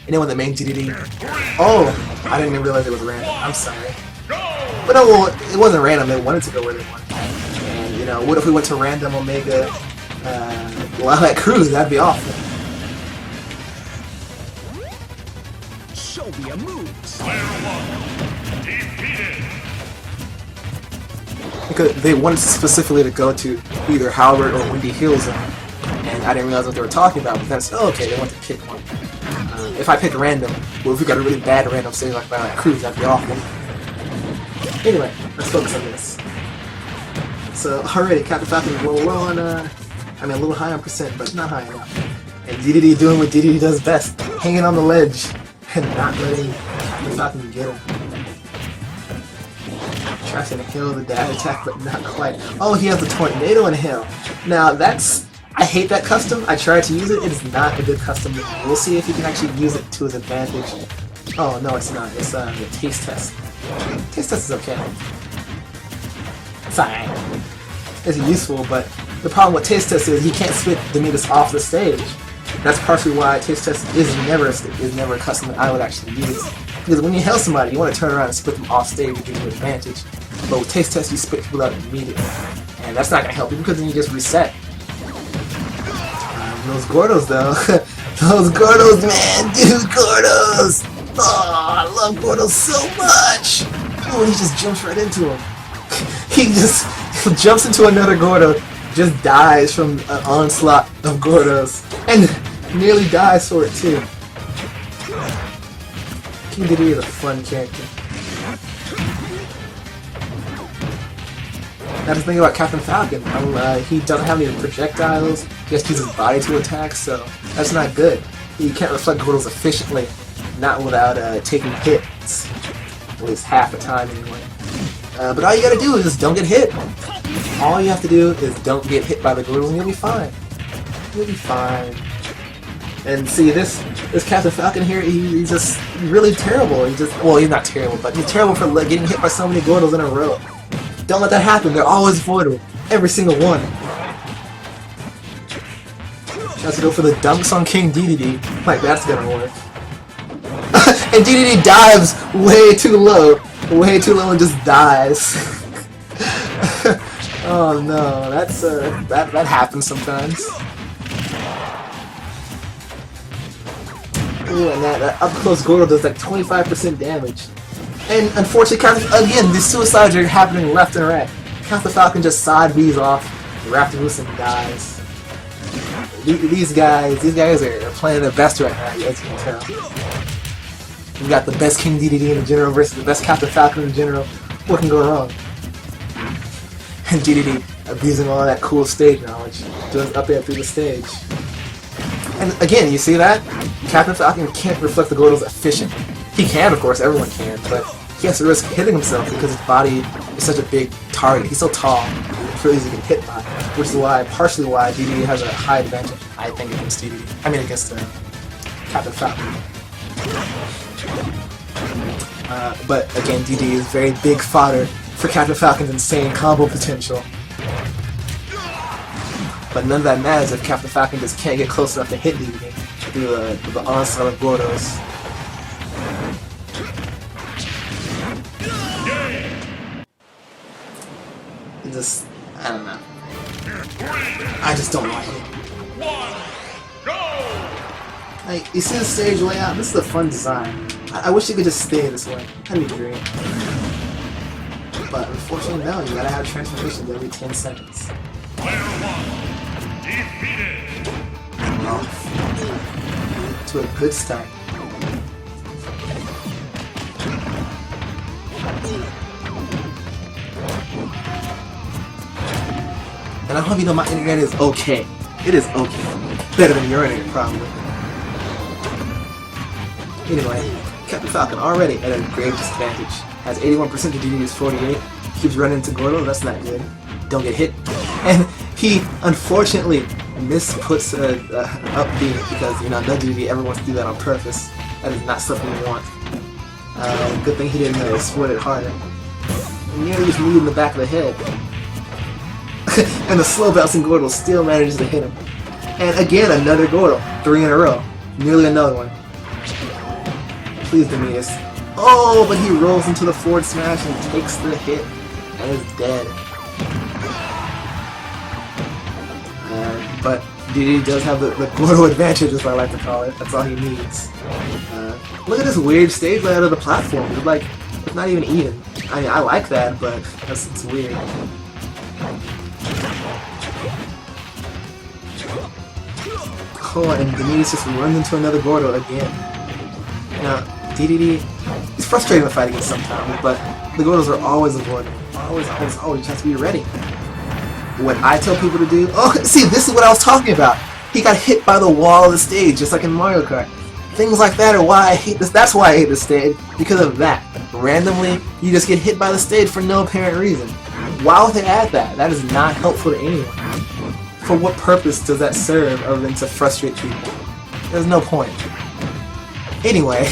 And then with the main DDD, oh, I didn't even realize it was random. I'm sorry. But no, well, it wasn't random. They wanted to go where they wanted. And you know, what if we went to random Omega? Well, that cruise, that'd be awful. Show me a move. Because they wanted specifically to go to either Howard or Windy Hill Zone, and I didn't realize what they were talking about. But then it's okay, they want to pick one. If I pick random, well, if we got a really bad random stage like that cruise, that'd be awful. Anyway, let's focus on this. So already, Captain Falcon is a little low on, I mean a little high on percent, but not high enough. And DDD doing what DDD does best, hanging on the ledge and not letting Captain Falcon get him. Tries to inhale the dash attack, but not quite. Oh, he has the tornado inhale. Now that's, I hate that custom. I tried to use it. It is not a good custom. We'll see if he can actually use it to his advantage. Oh no, it's not. It's the taste test. Taste test is okay. It's alright. It's useful, but the problem with taste test is he can't split Demitus off the stage. That's partially why taste test is never a custom that I would actually use. Because when you heal somebody, you want to turn around and split them off stage to give you an advantage. But with taste test, you split people out immediately, and that's not gonna help you because then you just reset. Those Gordos though, those Gordos, man, dude, Gordos. Oh, I love Gordos so much. Oh, he just jumps right into him. He just jumps into another Gordo, just dies from an onslaught of Gordos, and nearly dies for it too. King Diddy is a fun character. That's the thing about Captain Falcon. He doesn't have any projectiles. He has to use his body to attack, so that's not good. He can't reflect Gordos efficiently, not without taking hits. At least half the time, anyway. But all you gotta do is just don't get hit. All you have to do is don't get hit by the Gordos and you'll be fine. You'll be fine. And see, this Captain Falcon here, he's just really terrible. Well, he's not terrible, but he's terrible for getting hit by so many Gordos in a row. Don't let that happen. They're always avoidable. Every single one. Tries to go for the dunks on King DDD. Like that's gonna work. And DDD dives way too low, and just dies. Oh no, that's that happens sometimes. Ooh, and that up close Gordo does like 25% damage. And unfortunately, again, these suicides are happening left and right. Captain Falcon just side B's off, Raptorus and dies. These guys are playing their best right now, as you can tell. We got the best King DDD in general versus the best Captain Falcon in general. What can go wrong? And DDD abusing all that cool stage knowledge, doing up there through the stage. And again, you see that? Captain Falcon can't reflect the Gordos efficiently. He can, of course, everyone can, but he has to risk hitting himself because his body is such a big target. He's so tall, it's really easy to get hit by, which is why, partially why DDD has a high advantage, I think, against DDD. I mean, against Captain Falcon. But again, DDD is very big fodder for Captain Falcon's insane combo potential. But none of that matters if Captain Falcon just can't get close enough to hit DDD through the onslaught of Gordos. I don't know. I just don't like it. Like, you see the stage layout? This is a fun design. I wish it could just stay this way. That'd be great. But unfortunately, no. You gotta have transformations every 10 seconds. Off to a good start. And I hope you know my internet is okay. It is okay. Better than your internet, probably. Anyway, Captain Falcon already at a grave disadvantage. Has 81% to DDD's 48. Keeps running into Gordo, that's not good. Don't get hit. And he, unfortunately, misputs up B because, you know, no DDD ever wants to do that on purpose. That is not something you want. Good thing he didn't exploit it harder. He nearly just moved in the back of the head. And the slow bouncing Gordo still manages to hit him. And again, another Gordo. 3 in a row. Nearly another one. Please, Demitus. Oh, but he rolls into the forward smash and takes the hit and is dead. But DDD does have the Gordo advantage, as I like to call it. That's all he needs. Look at this weird stage layout of the platform. It's not even even. I mean, I like that, but it's weird. Oh, and Demitus just runs into another Gordo again. Now, DDD, it's frustrating to fight against sometimes, but the Gordos are always avoidable. Always. You just have to be ready. What I tell people to do... Oh, see, this is what I was talking about. He got hit by the wall of the stage, just like in Mario Kart. Things like that are why I hate this. That's why I hate this stage, because of that. Randomly, you just get hit by the stage for no apparent reason. Why would they add that? That is not helpful to anyone. For what purpose does that serve other than to frustrate people? There's no point. Anyway,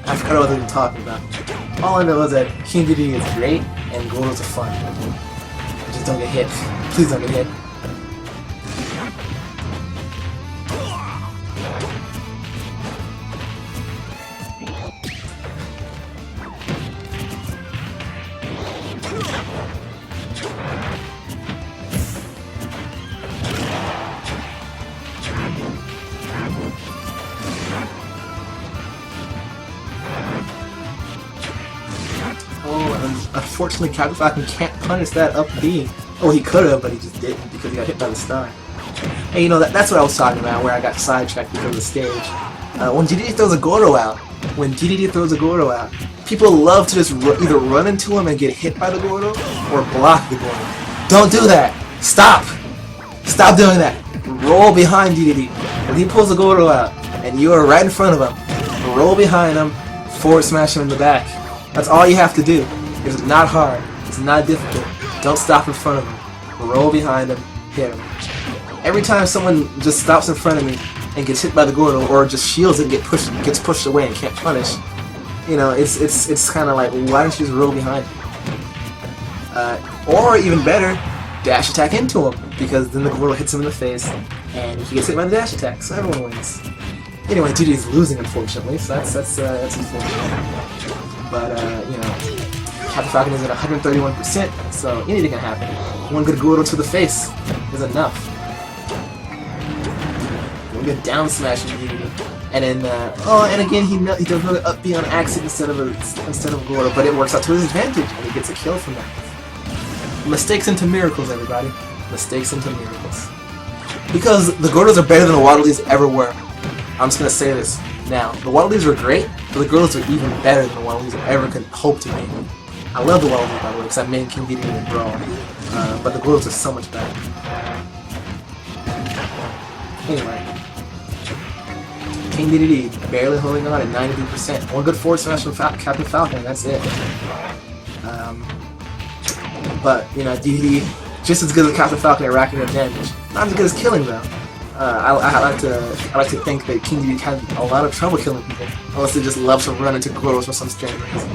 I forgot what I was even talking about. All I know is that King DDD is great and Gordos are fun. Just don't get hit. Please don't get hit. Unfortunately, Captain Falcon can't punish that up B. Oh, he could have, but he just didn't because he got hit by the star. And you know, that's what I was talking about, where I got sidetracked because of the stage. When DDD throws a Gordo out, people love to just either run into him and get hit by the Gordo or block the Gordo. Don't do that! Stop! Stop doing that! Roll behind DDD. When he pulls the Gordo out and you are right in front of him, roll behind him, forward smash him in the back. That's all you have to do. It's not hard. It's not difficult. Don't stop in front of him. Roll behind him. Hit him. Every time someone just stops in front of me and gets hit by the Gordo or just shields and gets pushed away and can't punish, you know, it's kind of like, why don't you just roll behind him? Or even better, dash attack into him, because then the Gordo hits him in the face and he gets hit by the dash attack, so everyone wins. Anyway, DD is losing, unfortunately, so that's unfortunate. But you know, Captain Falcon is at 131%, so anything can happen. One good Gordo to the face is enough. One good down smash in DDD. And then, and again he does another up B on accident instead of Gordo, but it works out to his advantage, and he gets a kill from that. Mistakes into miracles, everybody. Mistakes into miracles. Because the Gordos are better than the Waddle Dees ever were. I'm just gonna say this now. The Waddle Dees were great, but the Gordos are even better than the Waddle Dees ever could hope to be. I love the Waddle Dees, by the way, because I made King DDD and Brawl. But the Gordos are so much better. Anyway. King DDD barely holding on at 93%. One good forward smash from Captain Falcon, that's it. But, you know, DDD, just as good as Captain Falcon at racking up damage. Not as good as killing, though. I like to think that King DDD had a lot of trouble killing people, unless they just love to run into Gordos for some strange reason.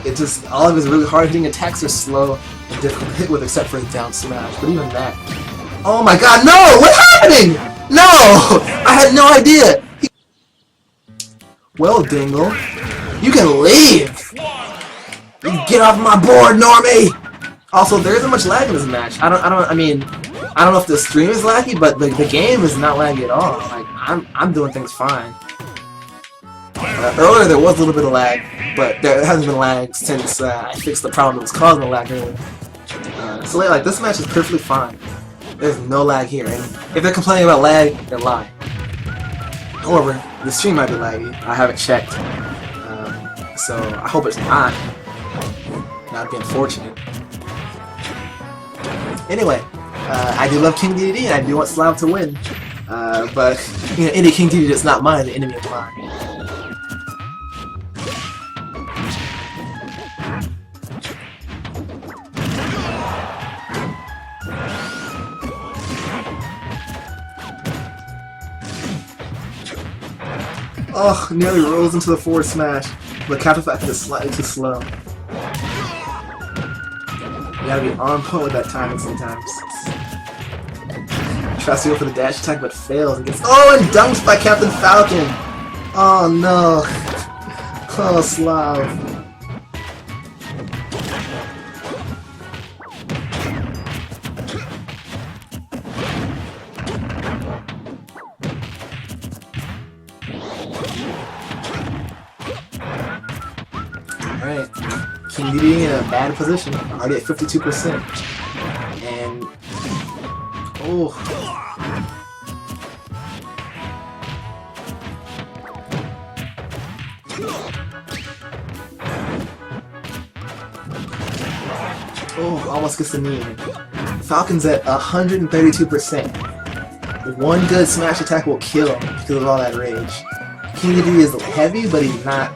It just, all of his really hard hitting attacks are slow and difficult to hit with, except for his down smash. But even that, oh my God, no! What's happening? No! I had no idea! Well, Dingle, you can leave! You can get off my board, Normie! Also, there isn't much lag in this match. I don't know if the stream is laggy, but the game is not laggy at all. Like, I'm doing things fine. Earlier there was a little bit of lag, but there hasn't been lag since I fixed the problem that was causing the lag earlier. So like, this match is perfectly fine. There's no lag here, and if they're complaining about lag, they're lying. However, the stream might be laggy. I haven't checked, so I hope it's not. That'd be unfortunate. Anyway, I do love King DDD, and I do want Slav to win. But you know, any King DDD that's not mine, the enemy of mine. Oh, nearly rolls into the forward smash, but Captain Falcon is slightly too slow. You gotta be on point with that timing sometimes. Tries to go for the dash attack but fails and gets and dunked by Captain Falcon! Oh no! Oh, Slav. Alright. King Dedede in a bad position. Already at 52%. And... oh... oh, almost gets the knee. Falcon's at 132%. One good smash attack will kill him because of all that rage. King Dedede is heavy, but he's not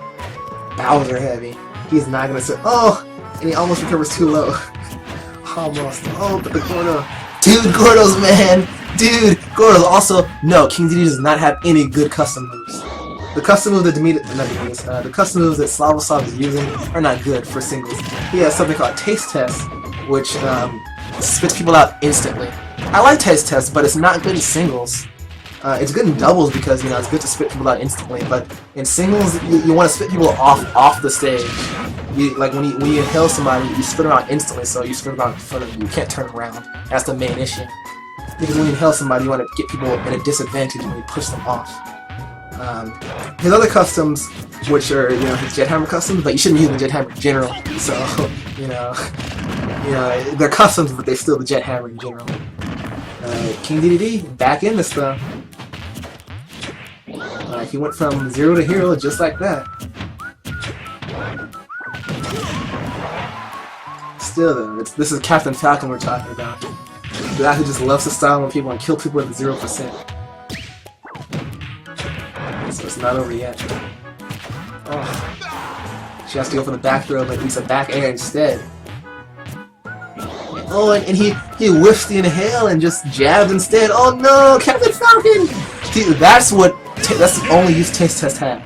Bowser heavy. He's not gonna say, oh! And he almost recovers too low. Almost. Oh, but the Gordo. Dude, Gordo's, man! Dude, Gordo's also... no, King Dedede does not have any good custom moves. The custom moves that the custom moves that Slavoslav is using are not good for singles. He has something called Taste Test, which spits people out instantly. I like Taste Test, but it's not good in singles. It's good in doubles because it's good to spit people out instantly. But in singles, you want to spit people off the stage. Like when you inhale somebody, you spit them out instantly. So you spit them out in front of you. You can't turn around. That's the main issue. Because when you inhale somebody, you want to get people at a disadvantage when you push them off. His other customs, which are his Jet Hammer customs, but you shouldn't use the Jet Hammer in general. So they're customs, but they're still the Jet Hammer in general. King Dedede back in this stuff. He went from 0 to hero just like that. Still though, this is Captain Falcon we're talking about. The guy who just loves to style on people and kill people at 0%. So it's not over yet. Oh. She has to go for the back throw, but he's a back air instead. Oh, and he whiffs the inhale and just jabs instead. Oh no, Captain Falcon! See, that's the only use Taste Test had.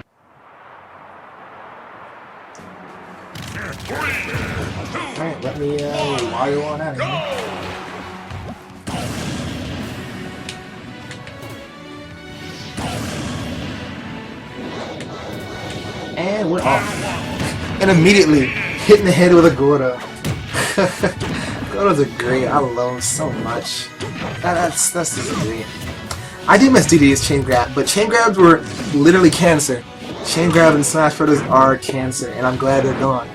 Alright, let me Wario on out of here. And we're off. And immediately hit in the head with a Gordo. Gordos are great. I love them so much. That's just great. I do miss Dedede's chain grab, but chain grabs were literally cancer. Chain grab and Smash Brothers are cancer, and I'm glad they're gone.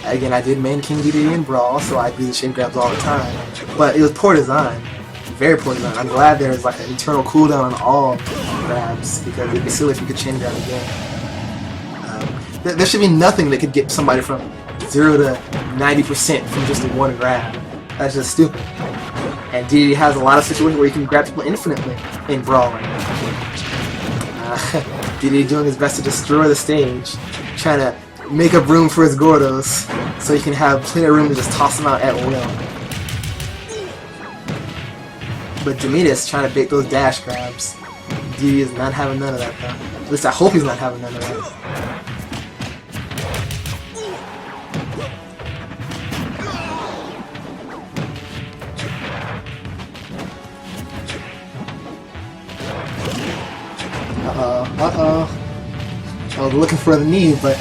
Again, I did main King Dedede in Brawl, so I do the chain grabs all the time. But it was poor design. Very poor design. I'm glad there's like an eternal cooldown on all grabs, because it'd be silly if you could chain grab again. There should be nothing that could get somebody from 0 to 90% from just one grab. That's just stupid. And Dedede has a lot of situations where you can grab people infinitely in Brawl right now. Dedede doing his best to destroy the stage, trying to make up room for his Gordos, so he can have plenty of room to just toss them out at will. But Demitus trying to bait those dash grabs. Dedede is not having none of that though. At least I hope he's not having none of that. Uh-oh. I was looking for the knee, but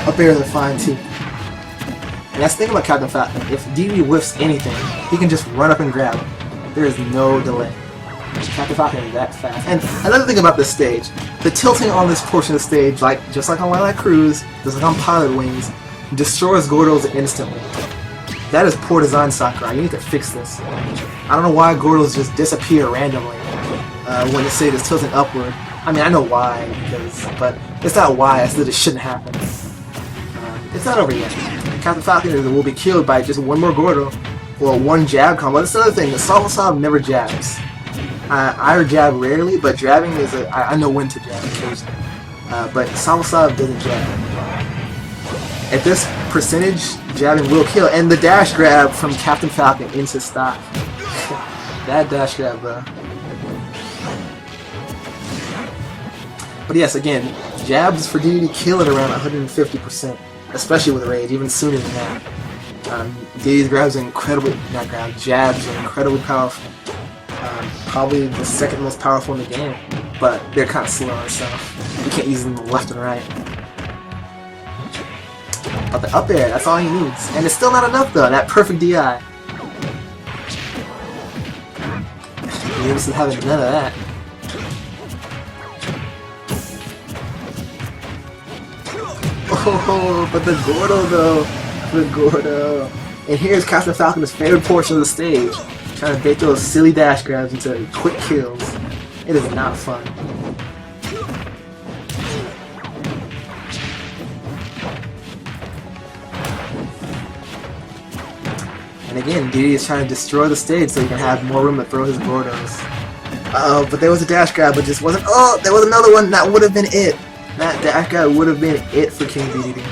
up there they're fine too. And that's the thing about Captain Falcon. If Dedede whiffs anything, he can just run up and grab it. There is no delay. Captain Falcon is that fast. And another thing about this stage, the tilting on this portion of the stage, just like on Lilac Cruise, just like on Pilot Wings, destroys Gordos instantly. That is poor design, Sakurai. You need to fix this. I don't know why Gordos just disappear randomly when the stage is tilting upward. I mean, I know why, but it's not why. It's that it shouldn't happen. It's not over yet. Captain Falcon will be killed by just one more Gordo, or one jab combo. That's the other thing. The Slavoslav never jabs. I jab rarely, but jabbing is I know when to jab occasionally. But Slavoslav doesn't jab. At this percentage, jabbing will kill. And the dash grab from Captain Falcon into stock. That dash grab, bro. But yes, again, jabs for Dedede kill at around 150%, especially with rage, even sooner than that. Dedede's jabs are incredibly powerful. Probably the second most powerful in the game, but they're kind of slower, so you can't use them left and right. But the up air, that's all he needs. And it's still not enough though, that perfect DI. Demitus is having none of that. Oh, but the Gordo though. The Gordo. And here's Captain Falcon's favorite portion of the stage. Trying to bait those silly dash grabs into quick kills. It is not fun. And again, DD is trying to destroy the stage so he can have more room to throw his Gordos. Uh-oh, but there was a dash grab, but just wasn't. Oh, there was another one. That would have been it. That dash grab would have been it for King DDD.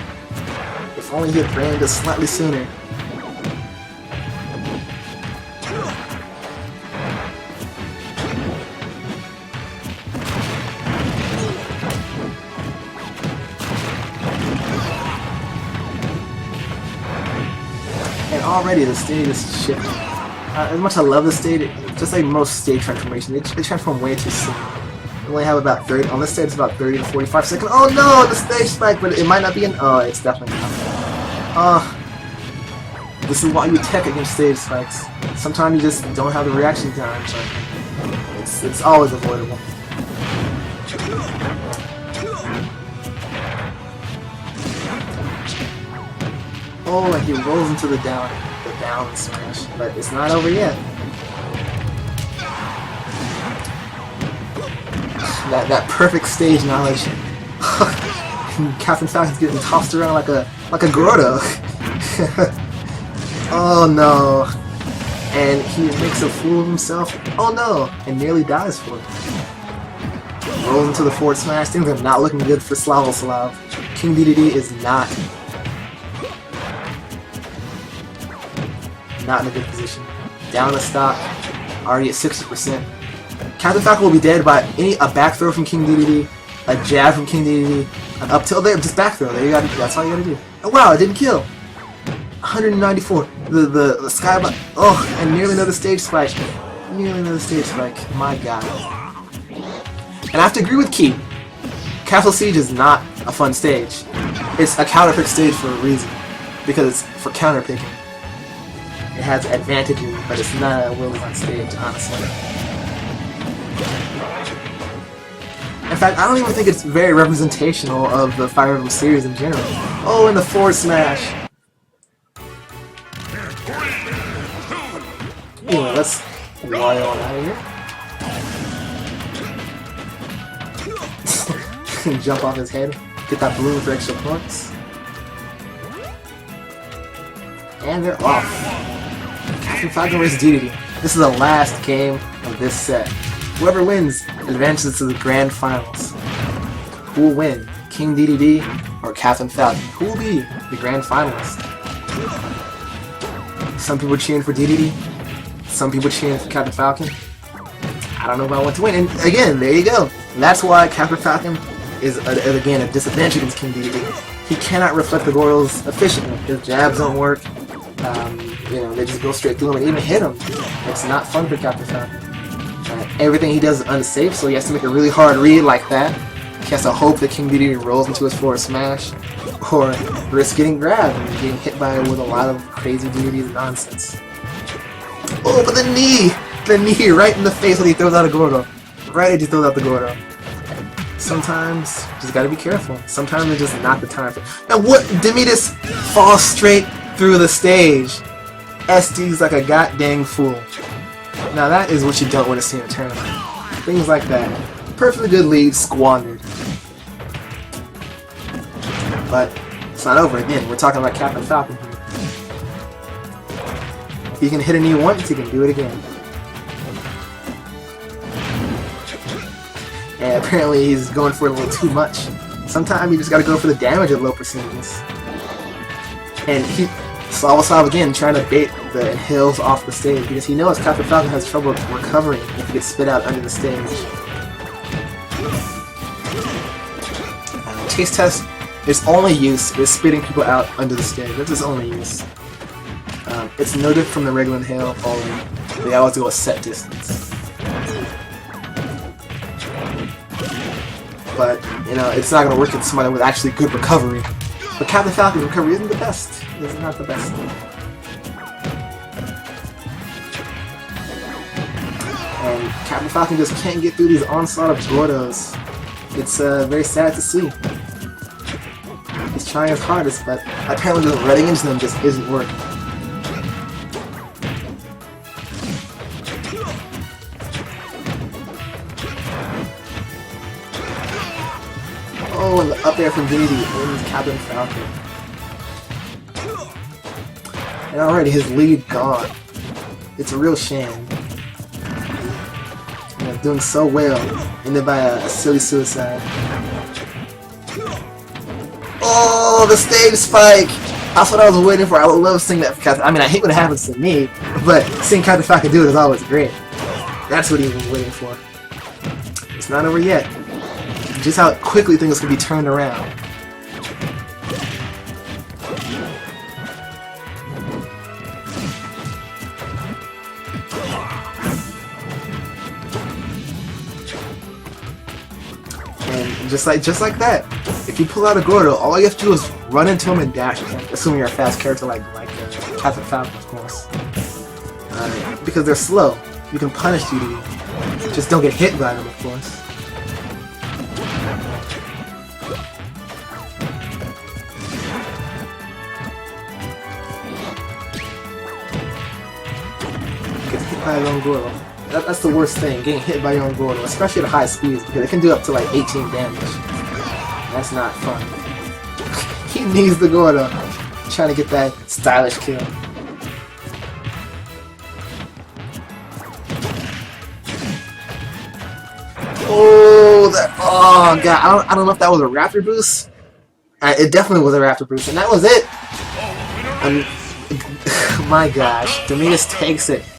If only he had ran just slightly sooner. And already the stage is shifting. As much as I love the stage, just like most stage transformations, they transform way too soon. We only have about 30, on this stage it's about 30 to 45 seconds. Oh no, the stage spike, but it might not be an, oh, it's definitely not. This is why you tech against stage spikes. Sometimes you just don't have the reaction time, but it's always avoidable. Oh, and he rolls into the down smash, but it's not over yet. That perfect stage knowledge. Captain Falcon's getting tossed around like a Gordo. Oh no. And he makes a fool of himself. Oh no. And nearly dies for it. Rolls into the forward smash. Things are not looking good for Slavoslav. King DDD is not in a good position. Down the stock. Already at 60%. Captain Falcon will be dead by a back throw from King DDD, a jab from King DDD, an up tilt there, just back throw. There you got. That's all you gotta do. Oh wow, it didn't kill. 194. The sky. Oh, and nearly another stage spike. Nearly another stage spike. My God. And I have to agree with Key. Castle Siege is not a fun stage. It's a counterpick stage for a reason, because it's for counterpicking. It has advantages, but it's not a really fun stage, honestly. In fact, I don't even think it's very representational of the Fire Emblem series in general. Oh, and the forward smash! Anyway, let's Wario on out of here. Jump off his head, get that balloon for extra points. And they're off. Captain Falcon vs. DDD. This is the last game of this set. Whoever wins advances to the grand finals. Who will win? King DDD or Captain Falcon? Who will be the grand finalist? Some people cheering for DDD. Some people cheering for Captain Falcon. I don't know if I want to win. And again, there you go. And that's why Captain Falcon is, again, a disadvantage against King DDD. He cannot reflect the Gordos efficiently. His jabs don't work. You know, they just go straight through him and even hit him. It's not fun for Captain Falcon. Everything he does is unsafe, so he has to make a really hard read like that. He has to hope that King DDD rolls into his forward smash, or risk getting grabbed and getting hit by it with a lot of crazy DDD nonsense. Oh, but the knee right in the face when he throws out a Gordo. Right as he throws out the Gordo. Sometimes, just gotta be careful. Sometimes it's just not the time for. Now what? Demitus falls straight through the stage. SD's like a goddamn fool. Now that is what you don't want to see in a tournament. Things like that. Perfectly good lead squandered. But it's not over again. We're talking about Captain Falcon here. If he can hit a knee once, he can do it again. And apparently he's going for it a little too much. Sometimes you just gotta go for the damage at low percentages. And Slavoslav again trying to bait the hills off the stage because he knows Captain Falcon has trouble recovering if he gets spit out under the stage. Chase test, its only use is spitting people out under the stage. That's its only use. It's no different from the regular inhale falling. They always go a set distance. but you know it's not gonna work with somebody with actually good recovery. But Captain Falcon's recovery isn't the best. It's not the best. And Captain Falcon just can't get through these onslaught of Gordos. It's very sad to see. He's trying his hardest, but apparently just running into them just isn't working. Oh, and the up air from Demitus ends Captain Falcon. And already his lead gone. It's a real shame. You know, doing so well, ended by a silly suicide. Oh, the stage spike! That's what I was waiting for. I would love seeing that for Captain. I mean, I hate when it happens to me, but seeing Captain Falcon do it is always great. That's what he was waiting for. It's not over yet. Just how quickly things can be turned around. And just like that, if you pull out a Gordo, all you have to do is run into him and dash him, assuming you're a fast character like Captain Falcon, of course. Because they're slow, you can punish you. Just don't get hit by them, of course. By your own Gordo. That's the worst thing, getting hit by your own Gordo, especially at high speeds, because it can do up to like 18 damage. That's not fun. He needs the Gordo, trying to get that stylish kill. Oh, oh god, I don't know if that was a Raptor boost. It definitely was a Raptor boost, and that was it. My gosh, Demitus takes it.